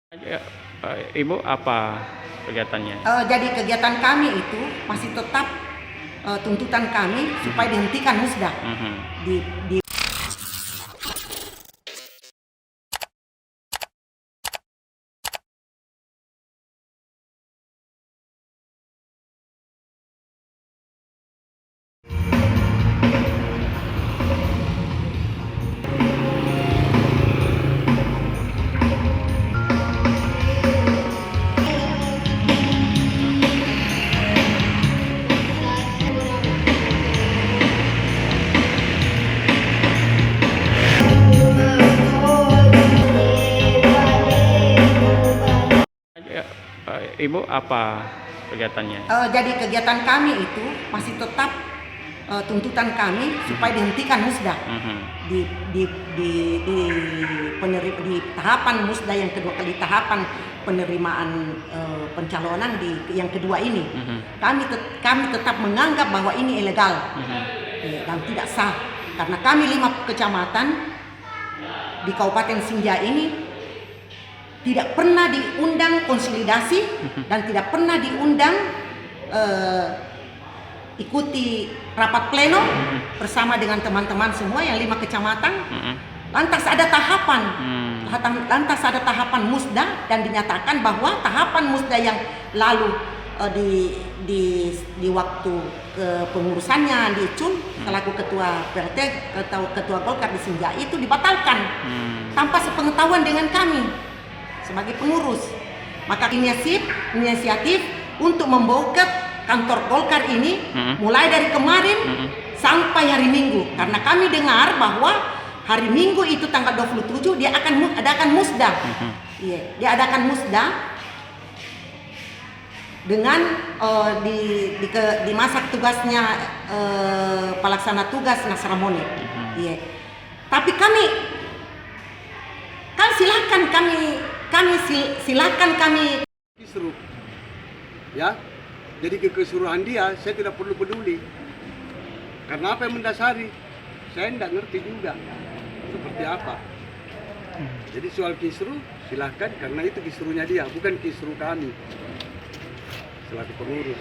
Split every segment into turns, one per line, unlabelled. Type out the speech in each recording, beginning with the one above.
Ya, Ibu apa kegiatannya?
Jadi kegiatan kami itu masih tetap tuntutan kami supaya dihentikan musda
Mhm.
di
Ya, Ibu apa kegiatannya?
Jadi kegiatan kami itu masih tetap tuntutan kami supaya dihentikan musda
Mhm.
di tahapan musda yang kedua kali, tahapan penerimaan pencalonan yang kedua ini.
Mhm.
Kami tetap menganggap bahwa ini ilegal
Mhm.
dan tidak sah, karena kami 5 kecamatan di Kabupaten Sinjai ini tidak pernah diundang konsolidasi dan tidak pernah diundang ikuti rapat pleno bersama dengan teman-teman semua yang 5 kecamatan.
Mhm.
Lantas ada tahapan musda dan dinyatakan bahwa tahapan musda yang lalu di waktu kepengurusannya di Cun selaku ketua PLT atau ketua Golkar di Sinjai itu dibatalkan tanpa sepengetahuan dengan kami sebagai pengurus. Maka inisiatif untuk membuka kantor Golkar ini mulai dari kemarin sampai hari Minggu, karena kami dengar bahwa hari Minggu itu tanggal 27 dia akan adakan musda. Iya, dia adakan musda dengan di masa tugasnya pelaksana tugas Nasramoni. Iya. Tapi kami silakan kami
Kisruh, ya. Jadi kekeseluruhan dia, saya tidak perlu peduli. Karena apa yang mendasari? Saya tidak ngerti juga seperti apa. Jadi soal kisruh, silahkan, karena itu kisruhnya dia, bukan kisruh kami selaku pengurus.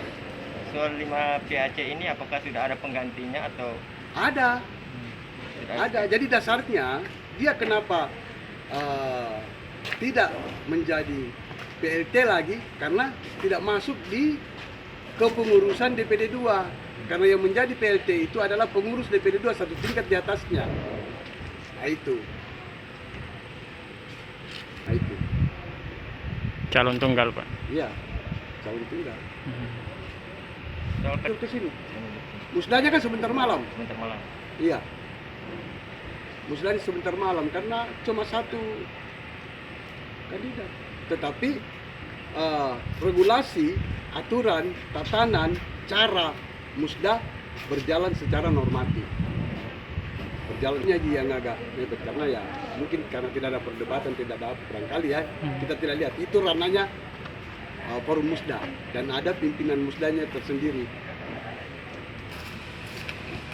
Soal 5 PAC ini apakah sudah ada penggantinya atau
Ada, ada. Jadi dasarnya dia kenapa tidak menjadi PLT lagi, karena tidak masuk di kepengurusan DPD 2. Karena yang menjadi PLT itu adalah pengurus DPD 2 satu tingkat di atasnya. Nah itu.
Calon tunggal, Pak.
Iya, calon tunggal.
soal
Terus ke sini. Musdanya kan sebentar malam.
sebentar malam?
Iya. Musdanya sebentar malam karena cuma satu kandidat. Tetapi regulasi, aturan, tatanan, cara musda berjalan secara normatif. Berjalannya aja yang agak ribet karena ya mungkin karena tidak ada perdebatan, tidak ada barangkali ya kita tidak lihat itu ranahnya forum musda dan ada pimpinan musdanya tersendiri.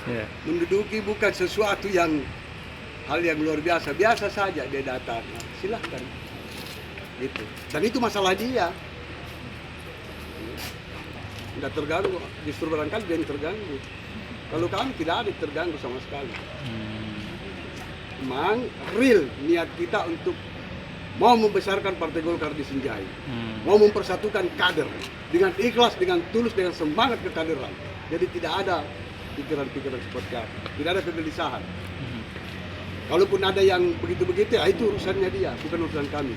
Ya.
Menduduki bukan sesuatu yang hal yang luar biasa, biasa saja dia datang. Nah, silahkan gitu. Dan itu masalah dia. Tidak terganggu, justru barangkali dia yang terganggu. Kalau kami tidak ada yang terganggu sama sekali. Memang real niat kita untuk mau membesarkan Partai Golkar di Sinjai, mau mempersatukan kader dengan ikhlas, dengan tulus, dengan semangat kekaderan. Jadi tidak ada pikiran-pikiran seperti apa, tidak ada kegelisahan. Kalaupun ada yang begitu-begitu, ya itu urusannya dia, bukan urusan kami.